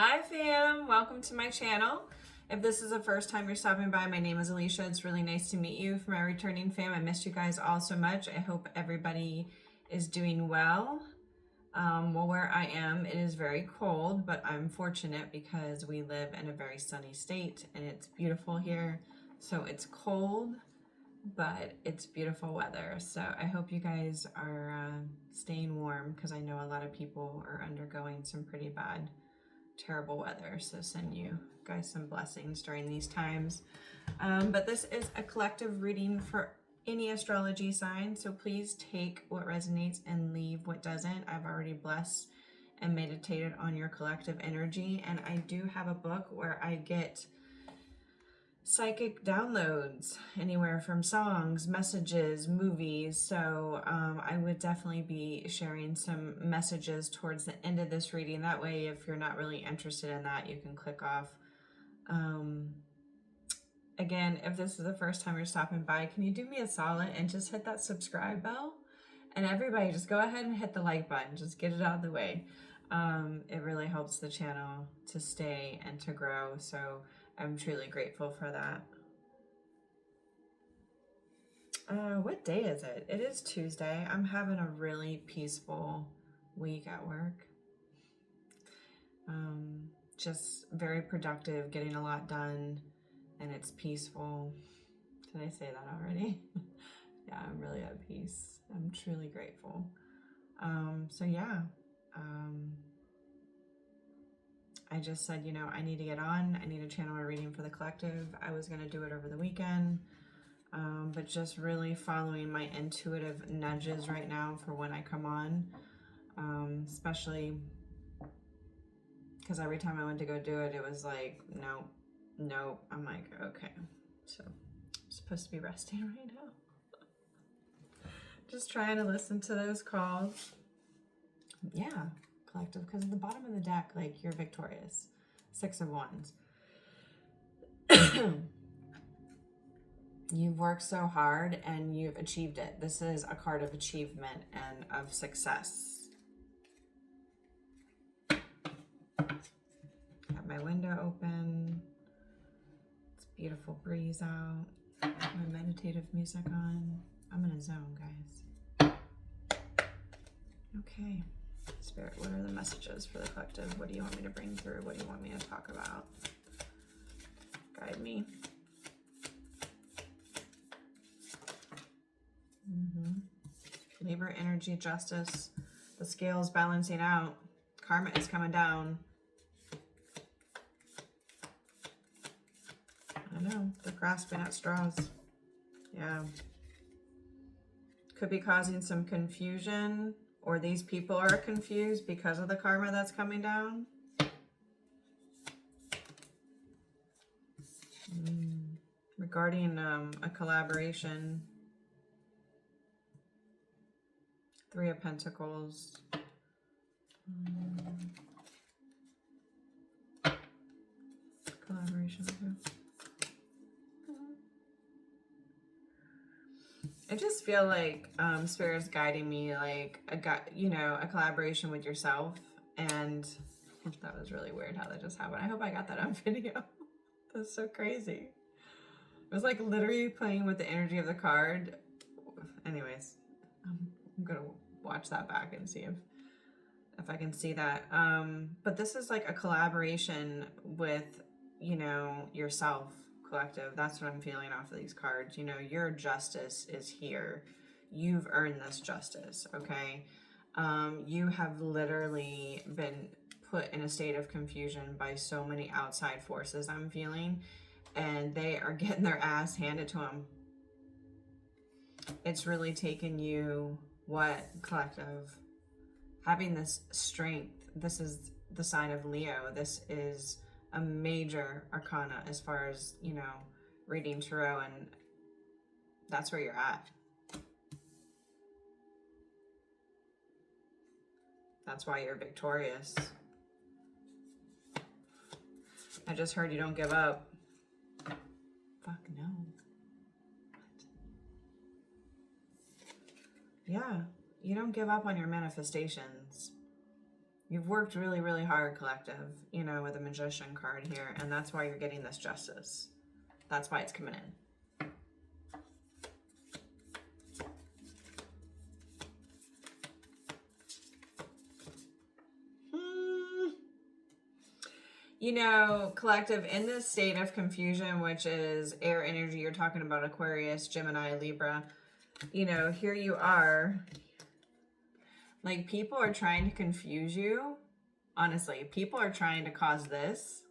Hi fam, welcome to my channel. If this is the first time you're stopping by, my name is Alicia. It's really nice to meet you. For my returning fam, I missed you guys all so much. I hope everybody is doing well. Well, where I am, it is very cold, but I'm fortunate because we live in a very sunny state and it's beautiful here. So it's cold, but it's beautiful weather. So I hope you guys are staying warm because I know a lot of people are undergoing some pretty bad terrible weather, so send you guys some blessings during these times. But this is a collective reading for any astrology sign, so please take what resonates and leave what doesn't. I've already blessed and meditated on your collective energy, and I do have a book where I get psychic downloads anywhere from songs, messages, movies. So I would definitely be sharing some messages towards the end of this reading. That way, if you're not really interested in that, you can click off. Again, if this is the first time you're stopping by, can you do me a solid and just hit that subscribe bell? And everybody, just go ahead and hit the like button. Just get it out of the way. It really helps the channel to stay and to grow. So I'm truly grateful for that. What day is it? It is Tuesday. I'm having a really peaceful week at work. Just very productive, getting a lot done, and it's peaceful. Did I say that already? Yeah, I'm really at peace. I'm truly grateful. So yeah, I just said, you know, I need to get on. I need to channel a reading for the collective. I was going to do it over the weekend, but just really following my intuitive nudges right now for when I come on, especially because every time I went to go do it, it was like, no. I'm like, okay, so I'm supposed to be resting right now. Just trying to listen to those calls. Yeah, collective, because at the bottom of the deck, like, you're victorious. 6 of Wands. You've worked so hard and you've achieved it. This is a card of achievement and of success. Got my window open. It's a beautiful breeze out. My meditative music on. I'm in a zone, guys. Okay. Spirit, what are the messages for the collective? What do you want me to bring through? What do you want me to talk about? Guide me. Libra energy, justice. The scales balancing out. Karma is coming down. I know, they're grasping at straws. Yeah. Could be causing some confusion, or these people are confused because of the karma that's coming down. Regarding a collaboration. 3 of Pentacles. Collaboration. I just feel like Spirit is guiding me, like a collaboration with yourself. And that was really weird how that just happened. I hope I got that on video. That's so crazy. It was like literally playing with the energy of the card. Anyways, I'm gonna watch that back and see if I can see that. But this is like a collaboration with, you know, yourself, collective. That's what I'm feeling off of these cards. You know, your justice is here. You've earned this justice, okay? You have literally been put in a state of confusion by so many outside forces, I'm feeling, and they are getting their ass handed to them. It's really taken you, what, collective? Having this strength. This is the sign of Leo. This is a major arcana as far as, you know, reading tarot, and that's where you're at. That's why you're victorious. I just heard you don't give up. Fuck no. What? Yeah, you don't give up on your manifestations. You've worked really, really hard, collective, you know, with the Magician card here, and that's why you're getting this Justice. That's why it's coming in. You know, collective, in this state of confusion, which is air energy, you're talking about Aquarius, Gemini, Libra, you know, here you are. Like, people are trying to confuse you. Honestly, people are trying to cause this.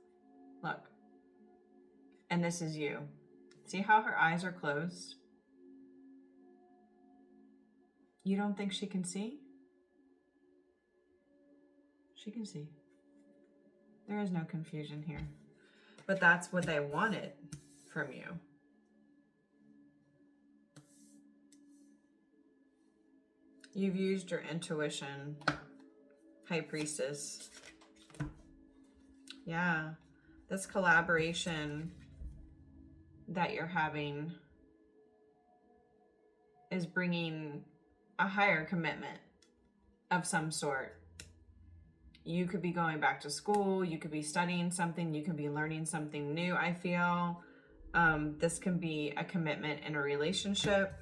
Look. And this is you. See how her eyes are closed? You don't think she can see? She can see. There is no confusion here. But that's what they wanted from you. You've used your intuition, High Priestess. Yeah. This collaboration that you're having is bringing a higher commitment of some sort. You could be going back to school, you could be studying something, you could be learning something new. I feel this can be a commitment in a relationship.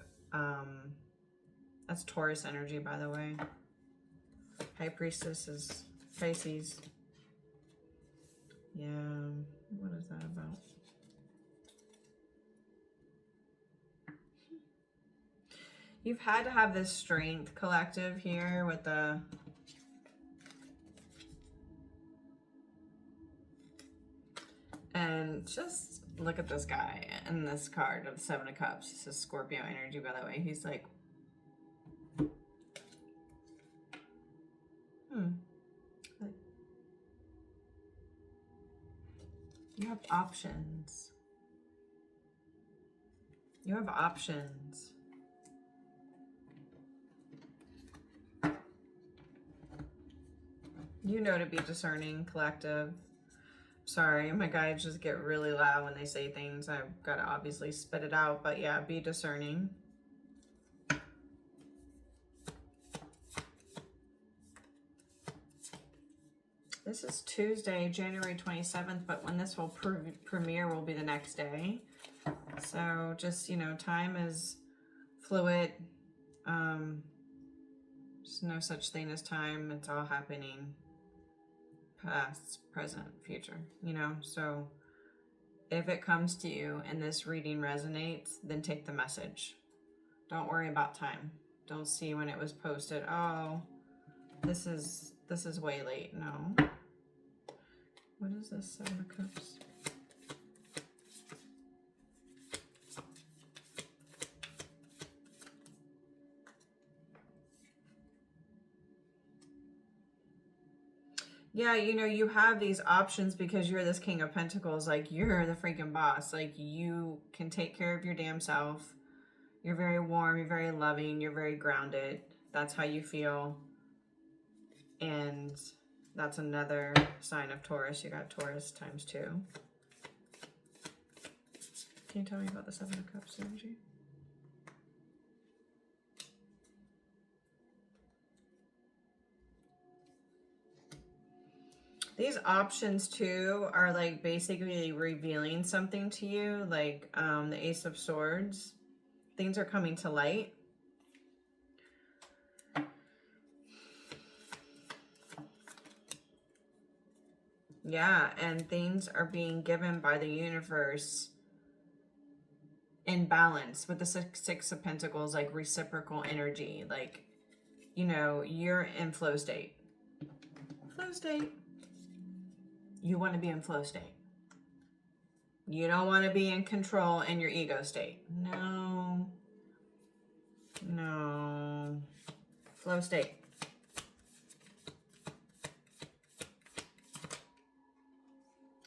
That's Taurus energy, by the way. High Priestess is Pisces. Yeah, what is that about? You've had to have this strength, collective, here with the... And just look at this guy and this card of the Seven of Cups. This is Scorpio energy, by the way. He's like, you have options. You have options. You know to be discerning, collective. Sorry, my guides just get really loud when they say things. I've got to obviously spit it out, but yeah, be discerning. This is Tuesday, January 27th, but when this will premiere will be the next day. So just, you know, time is fluid. There's no such thing as time. It's all happening. Past, present, future, you know. So if it comes to you and this reading resonates, then take the message. Don't worry about time. Don't see when it was posted, oh, this is way late. No. What is this? Seven of Cups. Yeah, you know, you have these options because you're this King of Pentacles. Like, you're the freaking boss. Like, you can take care of your damn self. You're very warm. You're very loving. You're very grounded. That's how you feel. And that's another sign of Taurus. You got Taurus times 2. Can you tell me about the Seven of Cups energy? These options too are like basically revealing something to you, like the Ace of Swords. Things are coming to light. Yeah, and things are being given by the universe in balance with the Six of Pentacles, like reciprocal energy. Like, you know, you're in flow state. Flow state. You want to be in flow state. You don't want to be in control in your ego state. No. No. Flow state.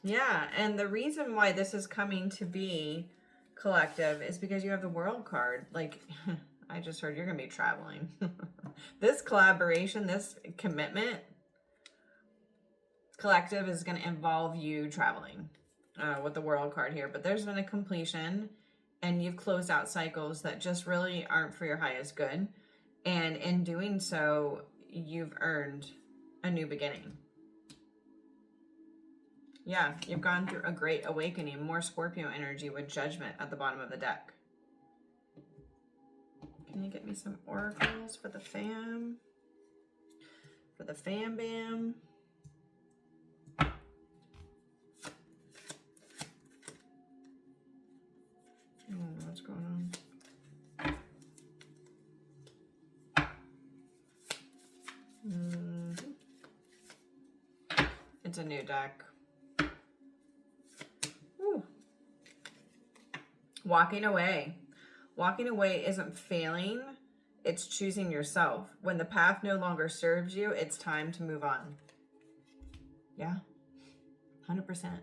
Yeah, and the reason why this is coming to be, collective, is because you have the World card. Like, I just heard you're going to be traveling. This collaboration, this commitment, collective, is going to involve you traveling with the World card here. But there's been a completion, and you've closed out cycles that just really aren't for your highest good. And in doing so, you've earned a new beginning. Yeah, you've gone through a great awakening. More Scorpio energy with Judgment at the bottom of the deck. Can you get me some oracles for the fam? For the fam bam? I don't know what's going on. It's a new deck. Ooh. Walking away. Walking away isn't failing. It's choosing yourself. When the path no longer serves you, it's time to move on. Yeah. 100%.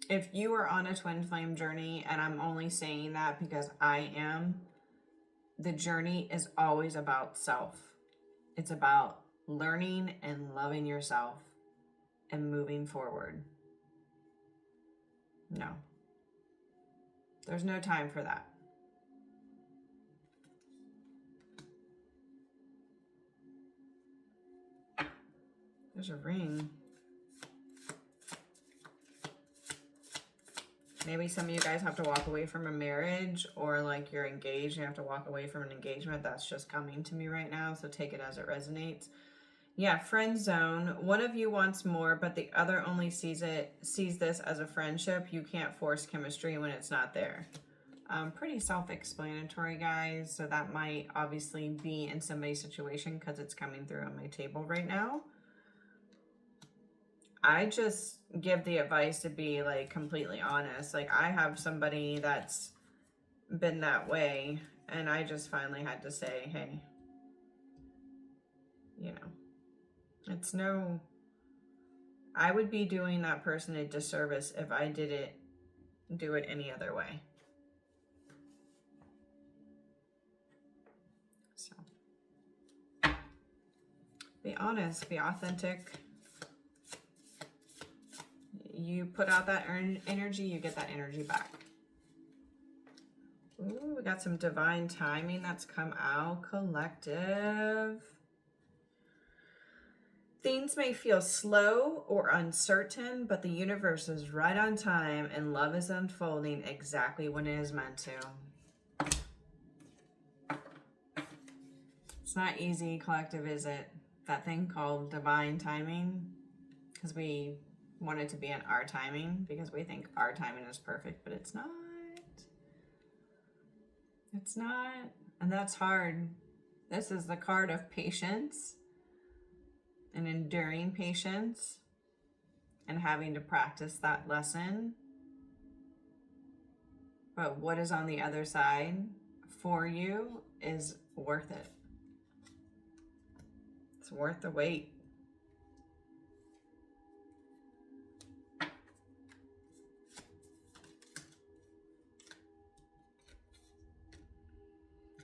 If you are on a twin flame journey, and I'm only saying that because I am, the journey is always about self. It's about learning and loving yourself and moving forward. No. There's no time for that. There's a ring. Maybe some of you guys have to walk away from a marriage, or like you're engaged, you have to walk away from an engagement. That's just coming to me right now, so take it as it resonates. Yeah, friend zone. One of you wants more, but the other only sees this as a friendship. You can't force chemistry when it's not there. Pretty self-explanatory, guys. So that might obviously be in somebody's situation because it's coming through on my table right now. I just give the advice to be like completely honest. Like, I have somebody that's been that way, and I just finally had to say, hey, you know, it's no, I would be doing that person a disservice if I didn't do it any other way. So be honest, be authentic. You put out that energy, you get that energy back. Ooh, we got some divine timing that's come out. Collective. Things may feel slow or uncertain, but the universe is right on time and love is unfolding exactly when it is meant to. It's not easy, collective, is it? That thing called divine timing? Because we want it to be in our timing, because we think our timing is perfect, but it's not. It's not. And that's hard. This is the card of patience and enduring patience and having to practice that lesson. But what is on the other side for you is worth it. It's worth the wait.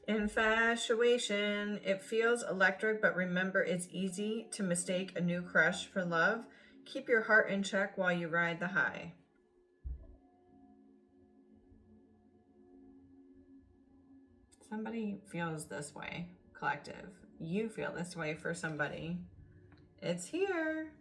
Infatuation. It feels electric, but remember, it's easy to mistake a new crush for love. Keep your heart in check while you ride the high. Somebody feels this way, collective. You feel this way for somebody. It's here.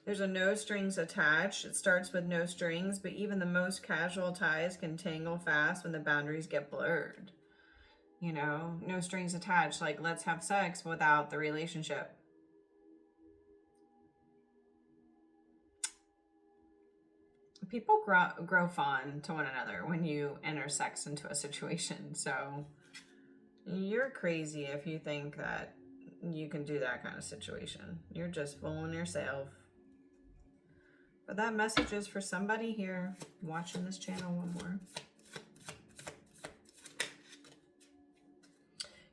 There's a no strings attached. It starts with no strings, but even the most casual ties can tangle fast when the boundaries get blurred. You know, no strings attached. Like, let's have sex without the relationship. People grow fond to one another when you enter sex into a situation. So you're crazy if you think that you can do that kind of situation. You're just fooling yourself. But that message is for somebody here watching this channel. One more.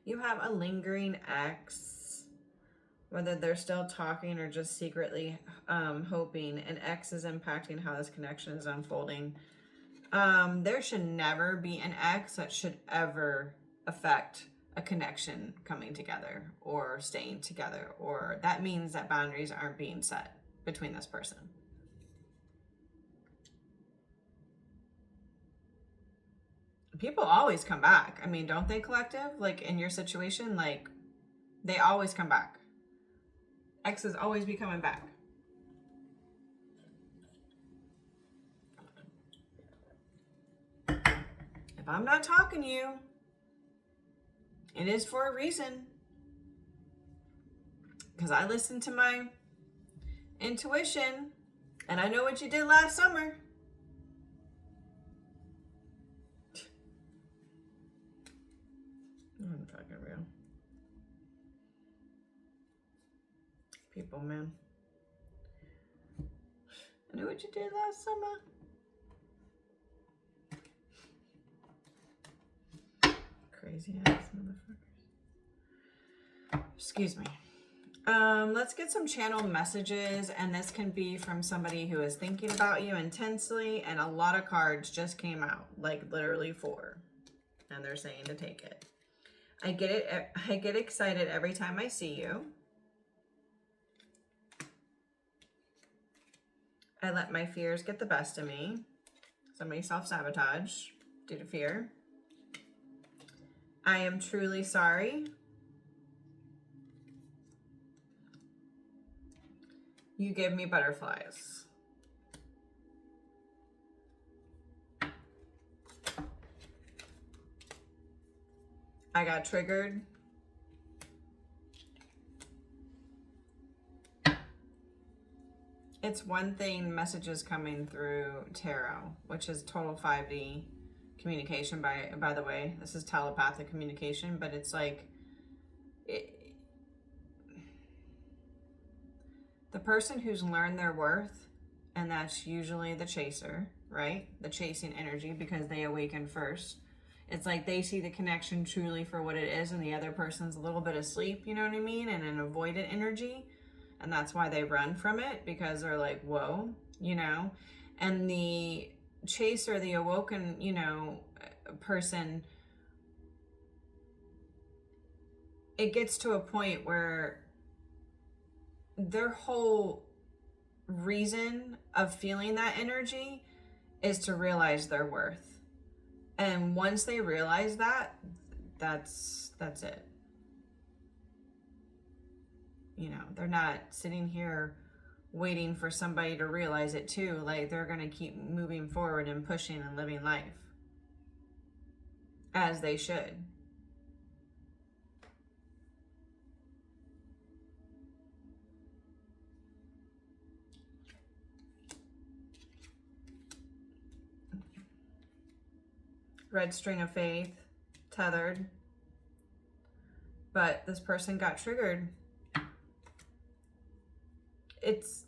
You have a lingering ex, whether they're still talking or just secretly hoping. An ex is impacting how this connection is unfolding. There should never be an ex that should ever affect a connection coming together or staying together, or that means that boundaries aren't being set between this person. people always come back. I mean, don't they, collective? Like, in your situation, like, they always come back. Exes always be coming back. If I'm not talking to you, it is for a reason. Because I listen to my intuition, and I know what you did last summer. I'm fucking real. People, man. I know what you did last summer. Crazy ass motherfuckers. Excuse me. Let's get some channel messages, and this can be from somebody who is thinking about you intensely, and a lot of cards just came out, like literally 4, and they're saying to take it. I get excited every time I see you. I let my fears get the best of me. Somebody self-sabotage due to fear. I am truly sorry. You give me butterflies. I got triggered. It's one thing, messages coming through tarot, which is total 5D communication, by the way. This is telepathic communication, but it's like the person who's learned their worth, and that's usually the chaser, right? The chasing energy, because they awaken first. It's like they see the connection truly for what it is, and the other person's a little bit asleep, you know what I mean? And an avoidant energy. And that's why they run from it, because they're like, whoa, you know? And the chaser, the awoken, you know, person, it gets to a point where their whole reason of feeling that energy is to realize their worth. And once they realize that, that's it. You know, they're not sitting here waiting for somebody to realize it too. Like, they're going to keep moving forward and pushing and living life as they should. Red string of faith, tethered. But this person got triggered. It's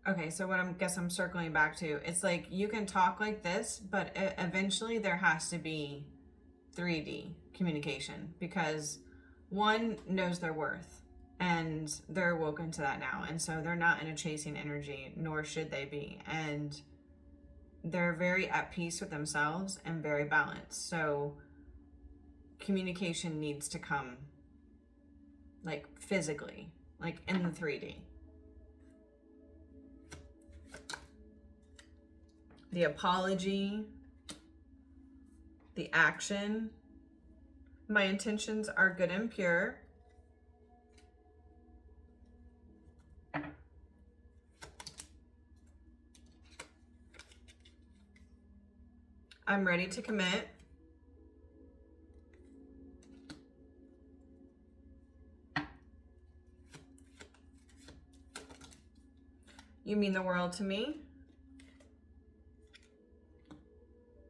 okay. So what I'm circling back to, it's like you can talk like this, but eventually there has to be 3D communication, because one knows their worth and they're woken to that now. And so they're not in a chasing energy, nor should they be. And they're very at peace with themselves and very balanced. So communication needs to come like physically, like in the 3D. The apology, the action. My intentions are good and pure. I'm ready to commit. You mean the world to me.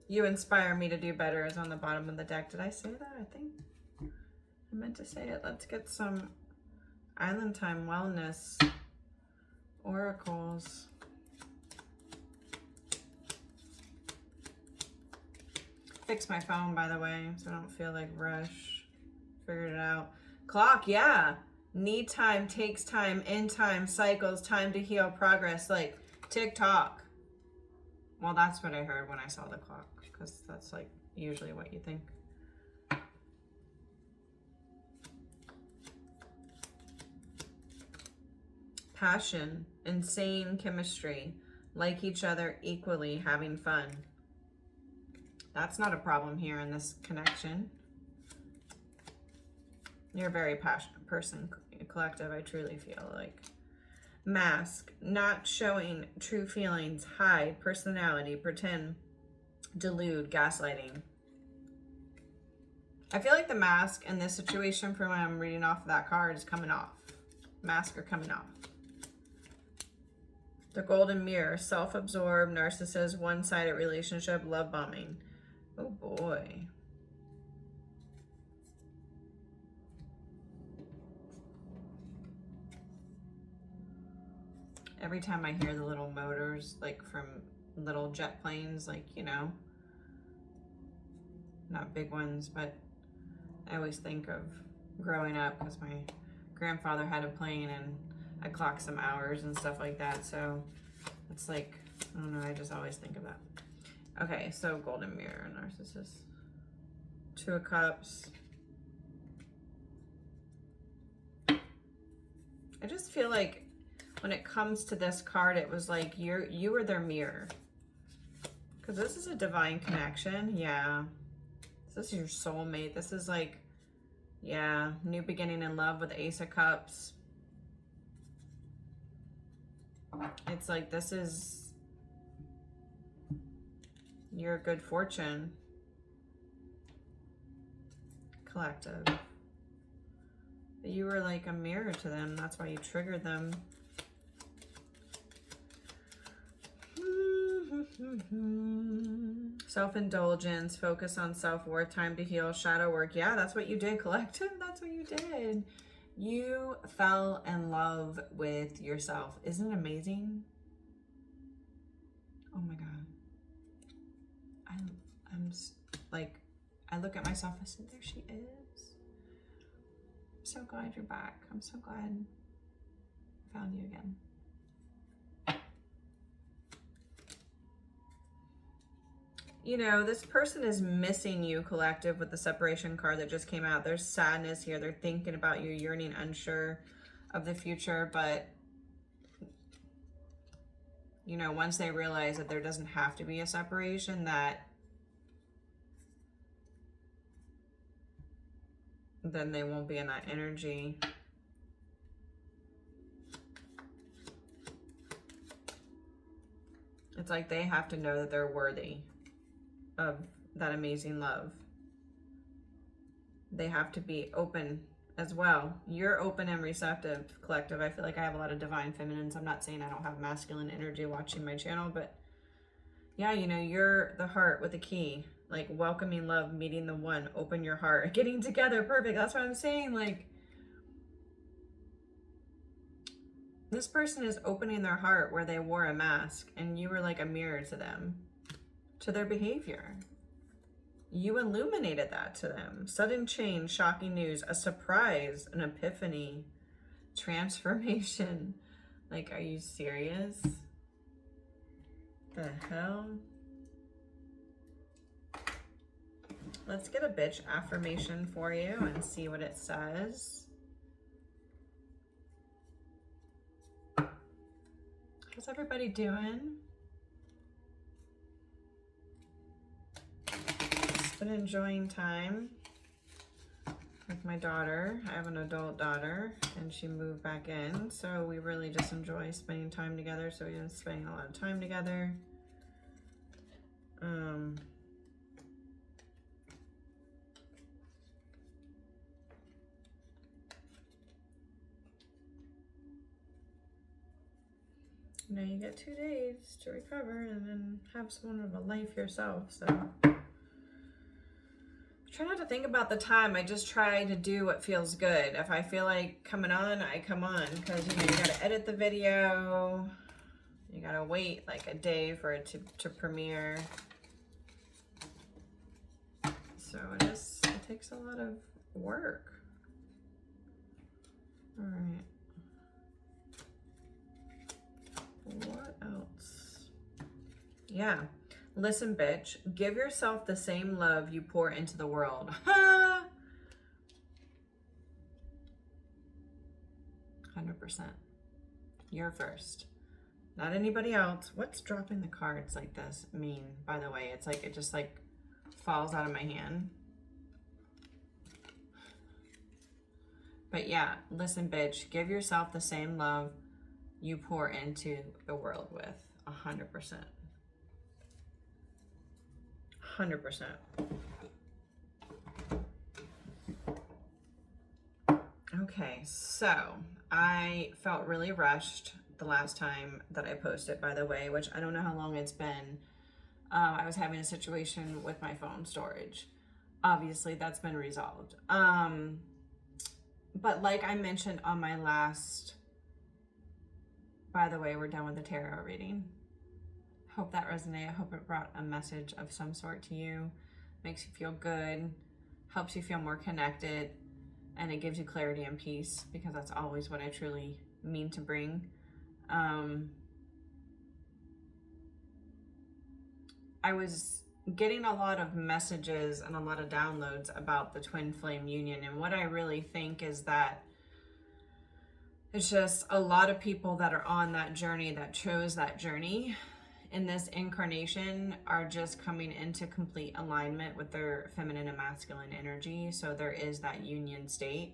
You inspire me to do better is on the bottom of the deck. Did I say that? I think I meant to say it. Let's get some Island Time Wellness oracles. Fix my phone, by the way, so I don't feel like rush. Figured it out. Clock, yeah. Need time, takes time, in time, cycles, time to heal, progress, like tick-tock. Well, that's what I heard when I saw the clock, because that's like usually what you think. Passion, insane chemistry, like each other equally, having fun. That's not a problem here in this connection. You're a very passionate person, collective, I truly feel like. Mask, not showing true feelings, hide, personality, pretend, delude, gaslighting. I feel like the mask in this situation, from what I'm reading off of that card, is coming off. Mask are coming off. The golden mirror, self-absorbed, narcissist, one-sided relationship, love bombing. Oh boy. Every time I hear the little motors, like from little jet planes, like, you know, not big ones, but I always think of growing up because my grandfather had a plane and I clocked some hours and stuff like that. So it's like, I don't know, I just always think of that. Okay, so golden mirror, narcissist. Two of Cups. I just feel like when it comes to this card, it was like you were their mirror. Because this is a divine connection. Yeah. This is your soulmate. This is like, yeah, new beginning in love with the Ace of Cups. It's like this is your good fortune. Collective. But you were like a mirror to them. That's why you triggered them. Self-indulgence, focus on self-worth, time to heal, shadow work. Yeah, that's what you did, collective. That's what you did. You fell in love with yourself. Isn't it amazing? Oh my God. I'm like, I look at myself and say, there she is. I'm so glad you're back. I'm so glad I found you again. You know, this person is missing you, collective, with the separation card that just came out. There's sadness here. They're thinking about you, yearning, unsure of the future. But, you know, once they realize that there doesn't have to be a separation, that then they won't be in that energy. It's like they have to know that they're worthy of that amazing love. They have to be open as well. You're open and receptive, collective. I feel like I have a lot of divine feminines. I'm not saying I don't have masculine energy watching my channel, but yeah, you know, you're the heart with the key, like welcoming love, meeting the one, open your heart, getting together, perfect. That's what I'm saying. Like, this person is opening their heart where they wore a mask, and you were like a mirror to them, to their behavior. You illuminated that to them. Sudden change, shocking news, a surprise, an epiphany, transformation. Like, are you serious? The hell? Let's get a bitch affirmation for you and see what it says. How's everybody doing? Been enjoying time with my daughter. I have an adult daughter and she moved back in, so we really just enjoy spending time together. So we've been spending a lot of time together. Now you get 2 days to recover and then have somewhat of a life yourself. So try not to think about the time. I just try to do what feels good. If I feel like coming on, I come on, because you know, you gotta edit the video. You gotta wait like a day for it to premiere. So it takes a lot of work. All right. What else? Yeah. Listen, bitch, give yourself the same love you pour into the world. 100%. You're first. Not anybody else. What's dropping the cards like this mean, by the way? It's like, it just like falls out of my hand. But yeah, listen, bitch, give yourself the same love you pour into the world with. 100%. 100%. Okay, so I felt really rushed the last time that I posted, by the way, which I don't know how long it's been. I was having a situation with my phone storage. Obviously, that's been resolved. But like I mentioned on my last, by the way, we're done with the tarot reading. Hope that resonated. I hope it brought a message of some sort to you. Makes you feel good, helps you feel more connected, and it gives you clarity and peace, because that's always what I truly mean to bring. I was getting a lot of messages and a lot of downloads about the twin flame union, and what I really think is that it's just a lot of people that are on that journey, that chose that journey in this incarnation, are just coming into complete alignment with their feminine and masculine energy. So there is that union state,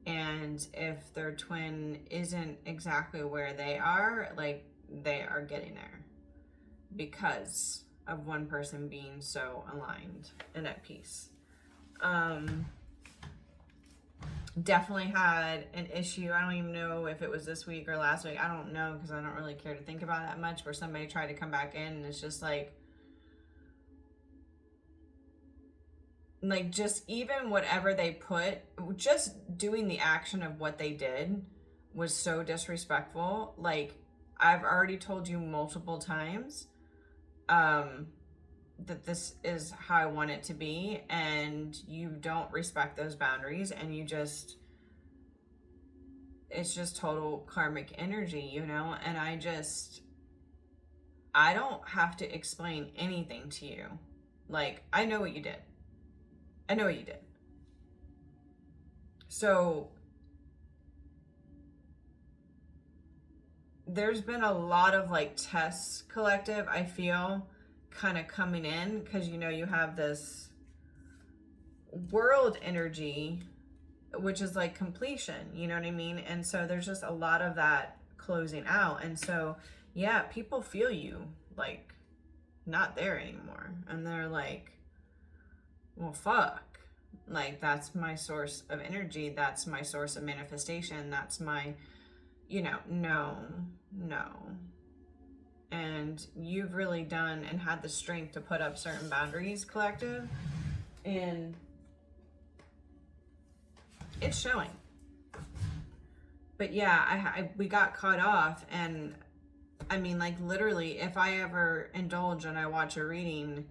and if their twin isn't exactly where they are, like, they are getting there because of one person being so aligned and at peace. Definitely had an issue. I don't even know if it was this week or last week. I don't know, because I don't really care to think about it that much, where somebody tried to come back in, and it's just like just even whatever they put, just doing the action of what they did was so disrespectful. Like, I've already told you multiple times that this is how I want it to be, and you don't respect those boundaries, and you just, it's just total karmic energy, you know? And I don't have to explain anything to you. Like, I know what you did. I know what you did. So there's been a lot of like tests, collective, I feel, kind of coming in, because you know, you have this world energy, which is like completion, you know what I mean? And so there's just a lot of that closing out. And so yeah, people feel you like not there anymore, and they're like, well, fuck, like, that's my source of energy, that's my source of manifestation, that's my, you know, no. And you've really done and had the strength to put up certain boundaries, collective, and it's showing. But yeah, we got caught off, and I mean, like, literally, if I ever indulge and I watch a reading,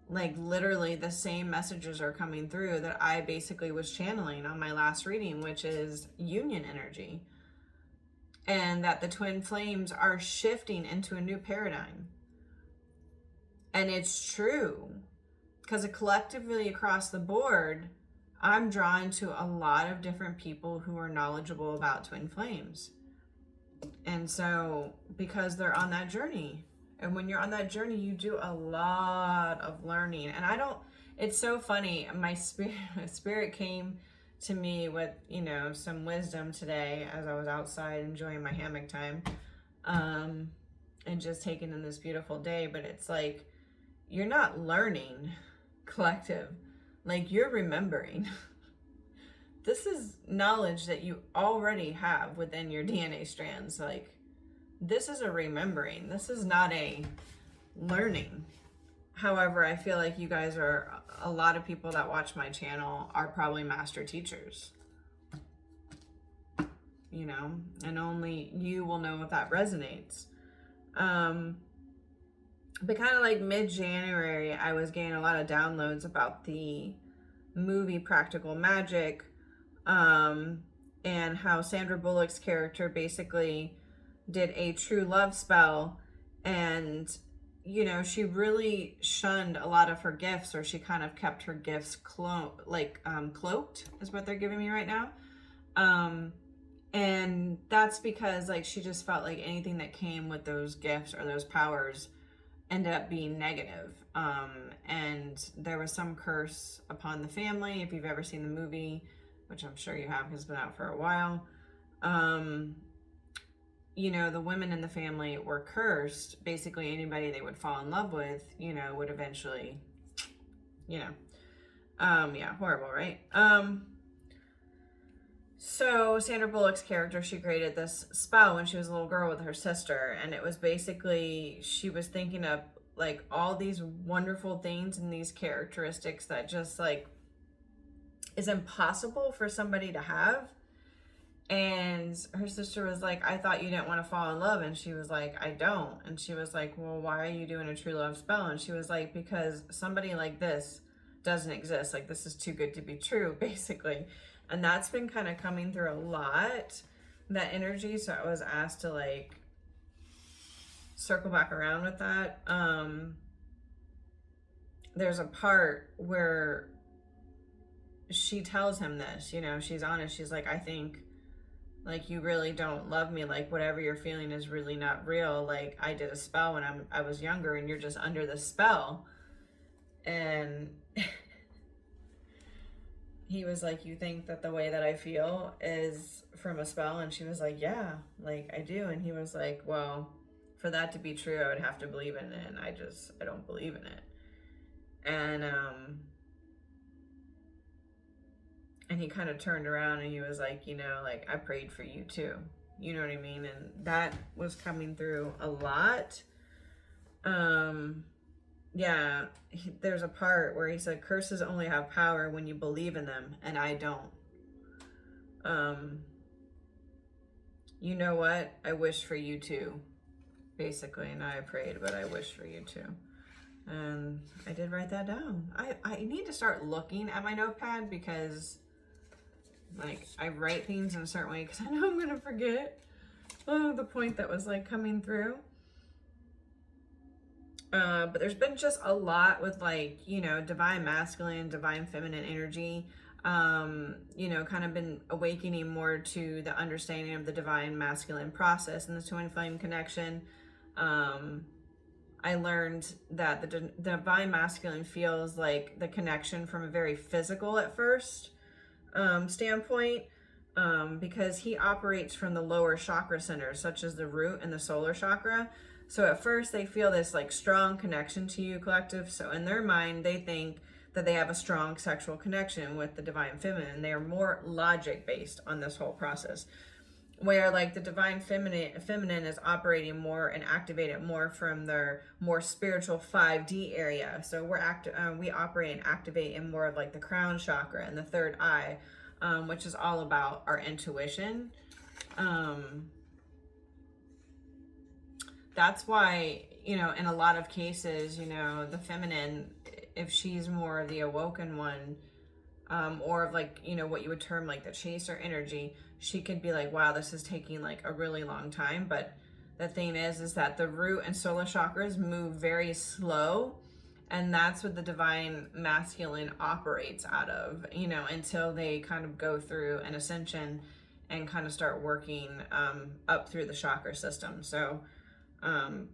like, literally the same messages are coming through that I basically was channeling on my last reading, which is union energy. And that the twin flames are shifting into a new paradigm. And it's true, because collectively across the board, I'm drawn to a lot of different people who are knowledgeable about twin flames. And so, because they're on that journey, and when you're on that journey, you do a lot of learning. And it's so funny, my spirit came to me with, you know, some wisdom today as I was outside enjoying my hammock time, and just taking in this beautiful day. But it's like, you're not learning, collective, like, you're remembering. This is knowledge that you already have within your DNA strands. Like, this is a remembering. This is not a learning. However, I feel like you guys are, a lot of people that watch my channel are probably master teachers, you know, and only you will know if that resonates. But kind of like mid-January, I was getting a lot of downloads about the movie Practical Magic, and how Sandra Bullock's character basically did a true love spell, and, you know, she really shunned a lot of her gifts, or she kind of kept her gifts cloaked is what they're giving me right now. And that's because, like, she just felt like anything that came with those gifts or those powers, ended up being negative. And there was some curse upon the family. If you've ever seen the movie, which I'm sure you have because it's been out for a while, you know, the women in the family were cursed. Basically, anybody they would fall in love with, you know, would eventually, you know, yeah, horrible, right? So Sandra Bullock's character, she created this spell when she was a little girl with her sister, and it was basically, she was thinking of like all these wonderful things and these characteristics that just like is impossible for somebody to have. And her sister was like, I thought you didn't want to fall in love. And she was like, I don't. And she was like, well, why are you doing a true love spell? And she was like, because somebody like this doesn't exist. Like, this is too good to be true, basically. And that's been kind of coming through a lot, that energy. So I was asked to like circle back around with that. There's a part where she tells him this, you know, she's honest. She's like, I think like you really don't love me. Like whatever you're feeling is really not real. Like I did a spell when I was younger and you're just under the spell. And he was like, you think that the way that I feel is from a spell? And she was like, yeah, like I do. And he was like, well, for that to be true, I would have to believe in it. And I don't believe in it. And he kind of turned around and he was like, you know, like I prayed for you too. You know what I mean? And that was coming through a lot. Yeah, there's a part where he said, curses only have power when you believe in them, and I don't. You know what? I wish for you too, basically. And I prayed, but I wish for you too. And I did write that down. I need to start looking at my notepad because like I write things in a certain way because I know I'm gonna forget the point that was like coming through. But there's been just a lot with like, you know, divine masculine, divine feminine energy, you know, kind of been awakening more to the understanding of the divine masculine process and the twin flame connection. I learned that the divine masculine feels like the connection from a very physical at first standpoint, because he operates from the lower chakra centers, such as the root and the solar chakra. So at first they feel this like strong connection to you, collective. So in their mind, they think that they have a strong sexual connection with the divine feminine. They are more logic based on this whole process. Where like the divine feminine is operating more and activated more from their more spiritual 5D area. So we operate and activate in more of like the crown chakra and the third eye, which is all about our intuition. That's why, you know, in a lot of cases, you know, the feminine, if she's more of the awoken one, or of like, you know, what you would term like the chaser energy, she could be like, wow, this is taking like a really long time. But the thing is that the root and solar chakras move very slow. And that's what the divine masculine operates out of, you know, until they kind of go through an ascension and kind of start working up through the chakra system. So,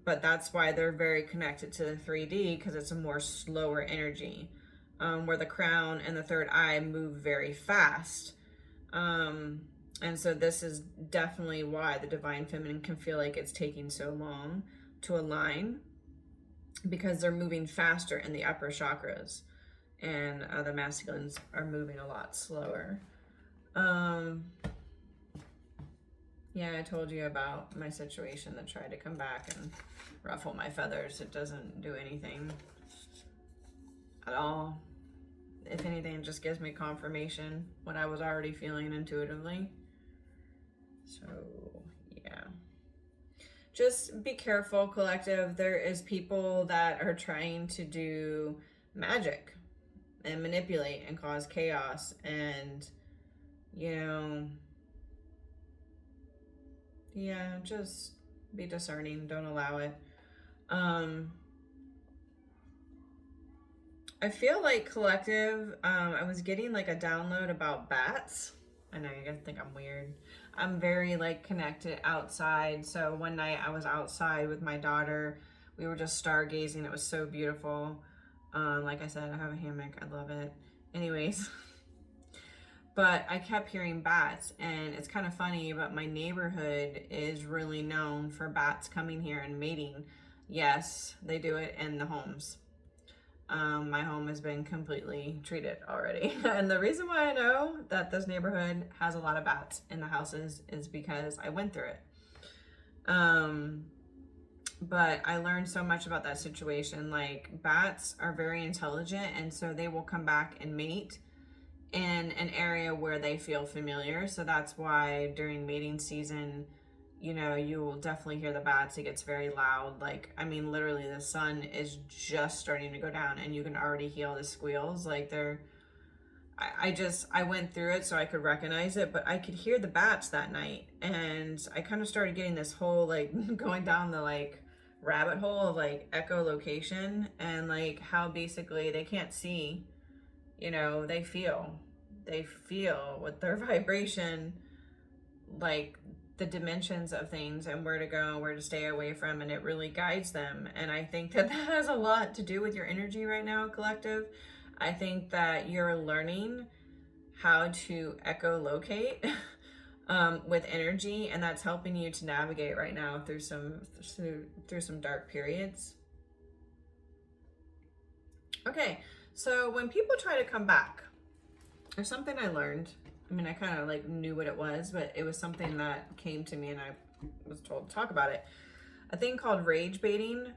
but that's why they're very connected to the 3D, because it's a more slower energy, where the crown and the third eye move very fast. And so this is definitely why the divine feminine can feel like it's taking so long to align, because they're moving faster in the upper chakras, and the masculines are moving a lot slower. Yeah, I told you about my situation that tried to come back and ruffle my feathers. It doesn't do anything at all. If anything, it just gives me confirmation what I was already feeling intuitively. So, yeah. Just be careful, collective. There is people that are trying to do magic and manipulate and cause chaos. And, you know, yeah, just be discerning. Don't allow it. I feel like collective, I was getting like a download about bats. I know you're gonna think I'm weird. I'm very like connected outside. So one night I was outside with my daughter. We were just stargazing. It was so beautiful. Like I said, I have a hammock. I love it. Anyways, but I kept hearing bats, and it's kind of funny, but my neighborhood is really known for bats coming here and mating. Yes, they do it in the homes. My home has been completely treated already. And the reason why I know that this neighborhood has a lot of bats in the houses is because I went through it. But I learned so much about that situation. Like, bats are very intelligent, and so they will come back and mate in an area where they feel familiar. So that's why during mating season, you know, you will definitely hear the bats. It gets very loud. Like, I mean, literally the sun is just starting to go down and you can already hear the squeals. Like, I went through it so I could recognize it, but I could hear the bats that night. And I kind of started getting this whole, like, going down the, like, rabbit hole of, like, echolocation, and, like, how basically they can't see, you know, they feel with their vibration, like, the dimensions of things and where to go, where to stay away from, and it really guides them. And I think that that has a lot to do with your energy right now, collective. I think that you're learning how to echolocate with energy, and that's helping you to navigate right now through some dark periods. Okay, so when people try to come back, there's something I learned. I mean, I kind of like knew what it was, but it was something that came to me and I was told to talk about it. A thing called rage baiting,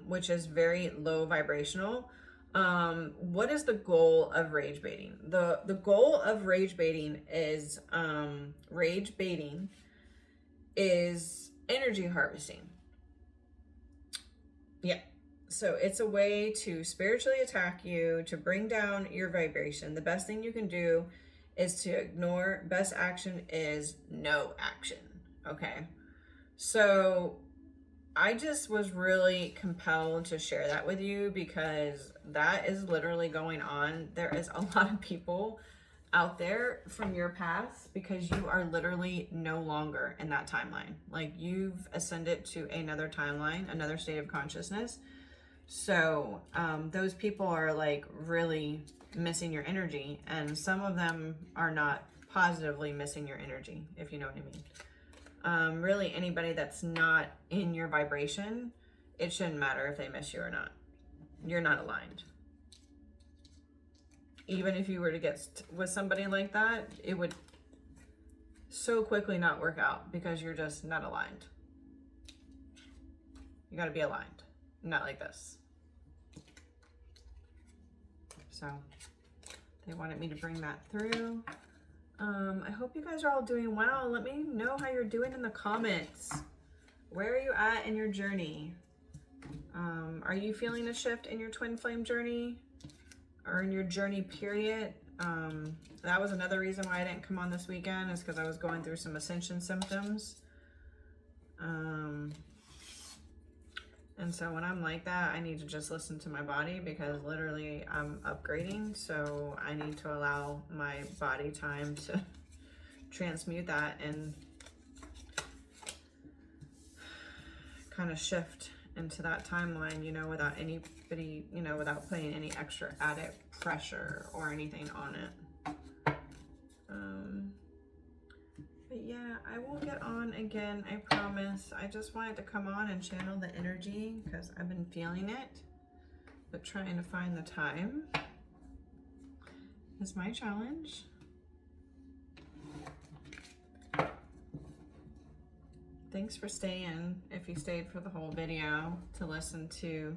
which is very low vibrational. What is the goal of rage baiting? The goal of rage baiting is energy harvesting. Yeah. So it's a way to spiritually attack you, to bring down your vibration. The best thing you can do is to ignore. Best action is no action. Okay. So I just was really compelled to share that with you because that is literally going on. There is a lot of people out there from your past because you are literally no longer in that timeline. Like, you've ascended to another timeline, another state of consciousness. So those people are like really missing your energy, and some of them are not positively missing your energy, if you know what I mean. Really, anybody that's not in your vibration, it shouldn't matter if they miss you or not. You're not aligned. Even if you were to get with somebody like that, it would so quickly not work out because you're just not aligned. You got to be aligned, not like this. So they wanted me to bring that through. I hope you guys are all doing well. Let me know how you're doing in the comments. Where are you at in your journey? Are you feeling a shift in your twin flame journey or in your journey period? That was another reason why I didn't come on this weekend, is because I was going through some ascension symptoms. And so when I'm like that, I need to just listen to my body because literally I'm upgrading. So I need to allow my body time to transmute that and kind of shift into that timeline, you know, without anybody, you know, without putting any extra added pressure or anything on it. But yeah, I will get on again, I promise. I just wanted to come on and channel the energy because I've been feeling it, but trying to find the time is my challenge. Thanks for staying, if you stayed for the whole video to listen to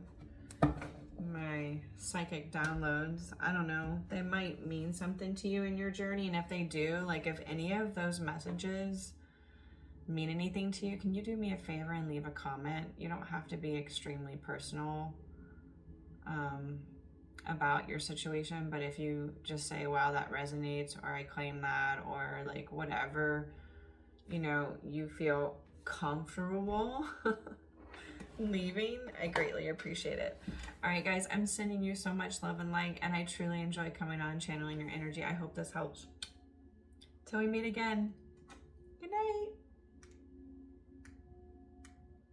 my psychic downloads. I don't know, they might mean something to you in your journey, and if they do, like if any of those messages mean anything to you, can you do me a favor and leave a comment? You don't have to be extremely personal about your situation, but if you just say, wow, that resonates, or I claim that, or like whatever, you know, you feel comfortable leaving, I greatly appreciate it. All right, guys, I'm sending you so much love and light, and I truly enjoy coming on channeling your energy. I hope this helps. Till we meet again.